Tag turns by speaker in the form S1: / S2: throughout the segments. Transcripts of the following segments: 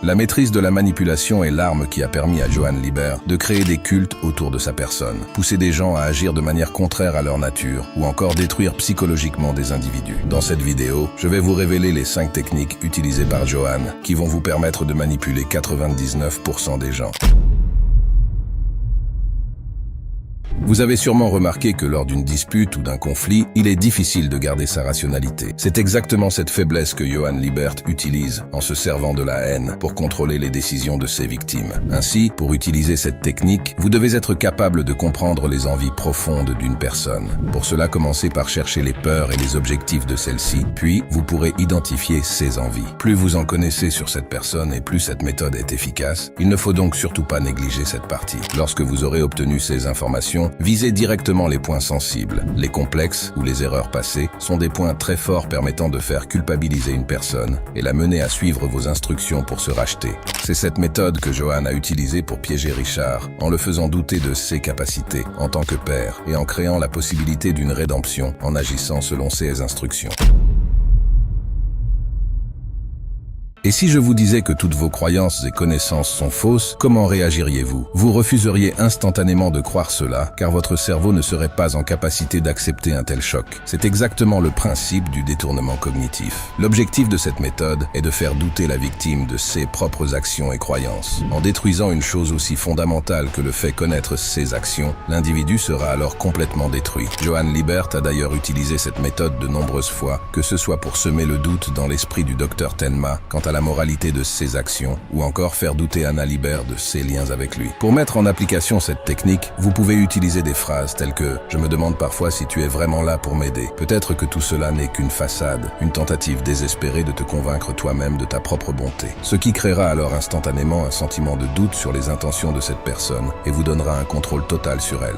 S1: La maîtrise de la manipulation est l'arme qui a permis à Johann Liebert de créer des cultes autour de sa personne, pousser des gens à agir de manière contraire à leur nature ou encore détruire psychologiquement des individus. Dans cette vidéo, je vais vous révéler les 5 techniques utilisées par Johann qui vont vous permettre de manipuler 99% des gens. Vous avez sûrement remarqué que lors d'une dispute ou d'un conflit, il est difficile de garder sa rationalité. C'est exactement cette faiblesse que Johann Liebert utilise en se servant de la haine pour contrôler les décisions de ses victimes. Ainsi, pour utiliser cette technique, vous devez être capable de comprendre les envies profondes d'une personne. Pour cela, commencez par chercher les peurs et les objectifs de celle-ci, puis vous pourrez identifier ses envies. Plus vous en connaissez sur cette personne et plus cette méthode est efficace, il ne faut donc surtout pas négliger cette partie. Lorsque vous aurez obtenu ces informations, visez directement les points sensibles. Les complexes ou les erreurs passées sont des points très forts permettant de faire culpabiliser une personne et la mener à suivre vos instructions pour se racheter. C'est cette méthode que Johann a utilisée pour piéger Richard, en le faisant douter de ses capacités en tant que père et en créant la possibilité d'une rédemption en agissant selon ses instructions. Et si je vous disais que toutes vos croyances et connaissances sont fausses, comment réagiriez-vous? Vous refuseriez instantanément de croire cela, car votre cerveau ne serait pas en capacité d'accepter un tel choc. C'est exactement le principe du détournement cognitif. L'objectif de cette méthode est de faire douter la victime de ses propres actions et croyances. En détruisant une chose aussi fondamentale que le fait connaître ses actions, l'individu sera alors complètement détruit. Johann Liebert a d'ailleurs utilisé cette méthode de nombreuses fois, que ce soit pour semer le doute dans l'esprit du docteur Tenma quant à la moralité de ses actions, ou encore faire douter Anna Liebert de ses liens avec lui. Pour mettre en application cette technique, vous pouvez utiliser des phrases telles que « Je me demande parfois si tu es vraiment là pour m'aider. Peut-être que tout cela n'est qu'une façade, une tentative désespérée de te convaincre toi-même de ta propre bonté. » Ce qui créera alors instantanément un sentiment de doute sur les intentions de cette personne et vous donnera un contrôle total sur elle.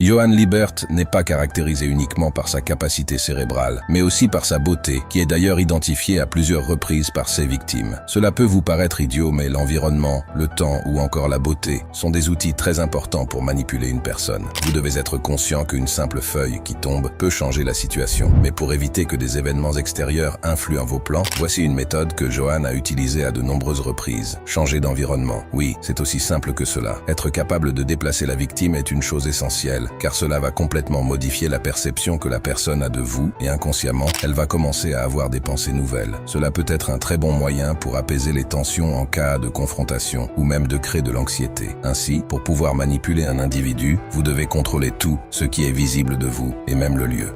S1: Johann Liebert n'est pas caractérisé uniquement par sa capacité cérébrale, mais aussi par sa beauté, qui est d'ailleurs identifiée à plusieurs reprises par ses victimes. Cela peut vous paraître idiot, mais l'environnement, le temps ou encore la beauté sont des outils très importants pour manipuler une personne. Vous devez être conscient qu'une simple feuille qui tombe peut changer la situation. Mais pour éviter que des événements extérieurs influent vos plans, voici une méthode que Johann a utilisée à de nombreuses reprises. Changer d'environnement. Oui, c'est aussi simple que cela. Être capable de déplacer la victime est une chose essentielle, car cela va complètement modifier la perception que la personne a de vous et inconsciemment, elle va commencer à avoir des pensées nouvelles. Cela peut être un très bon moyen pour apaiser les tensions en cas de confrontation ou même de créer de l'anxiété. Ainsi, pour pouvoir manipuler un individu, vous devez contrôler tout ce qui est visible de vous et même le lieu.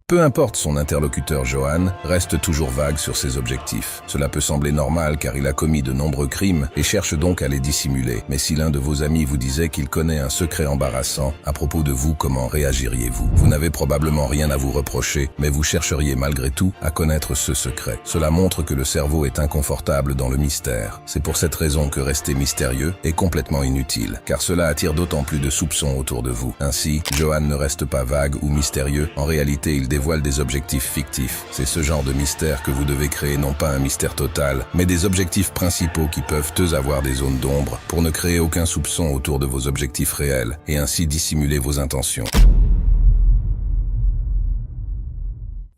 S1: Peu importe son interlocuteur Johann, reste toujours vague sur ses objectifs. Cela peut sembler normal car il a commis de nombreux crimes et cherche donc à les dissimuler. Mais si l'un de vos amis vous disait qu'il connaît un secret embarrassant à propos de vous, comment réagiriez-vous? Vous n'avez probablement rien à vous reprocher, mais vous chercheriez malgré tout à connaître ce secret. Cela montre que le cerveau est inconfortable dans le mystère. C'est pour cette raison que rester mystérieux est complètement inutile, car cela attire d'autant plus de soupçons autour de vous. Ainsi, Johann ne reste pas vague ou mystérieux, en réalité il dévoile des objectifs fictifs. C'est ce genre de mystère que vous devez créer, non pas un mystère total, mais des objectifs principaux qui peuvent avoir des zones d'ombre pour ne créer aucun soupçon autour de vos objectifs réels et ainsi dissimuler vos intentions.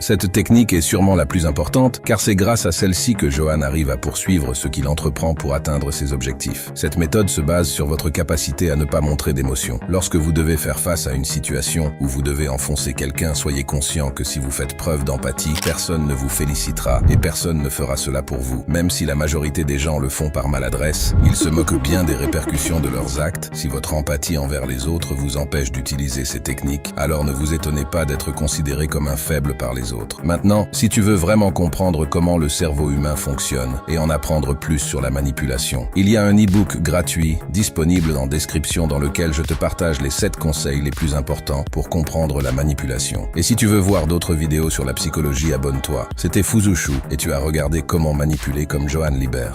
S1: Cette technique est sûrement la plus importante, car c'est grâce à celle-ci que Johann arrive à poursuivre ce qu'il entreprend pour atteindre ses objectifs. Cette méthode se base sur votre capacité à ne pas montrer d'émotion. Lorsque vous devez faire face à une situation où vous devez enfoncer quelqu'un, soyez conscient que si vous faites preuve d'empathie, personne ne vous félicitera et personne ne fera cela pour vous. Même si la majorité des gens le font par maladresse, ils se moquent bien des répercussions de leurs actes. Si votre empathie envers les autres vous empêche d'utiliser ces techniques, alors ne vous étonnez pas d'être considéré comme un faible par les autres. Maintenant, si tu veux vraiment comprendre comment le cerveau humain fonctionne et en apprendre plus sur la manipulation, il y a un e-book gratuit disponible en description dans lequel je te partage les 7 conseils les plus importants pour comprendre la manipulation. Et si tu veux voir d'autres vidéos sur la psychologie, abonne-toi. C'était Fuzushu et tu as regardé comment manipuler comme Johann Liebert.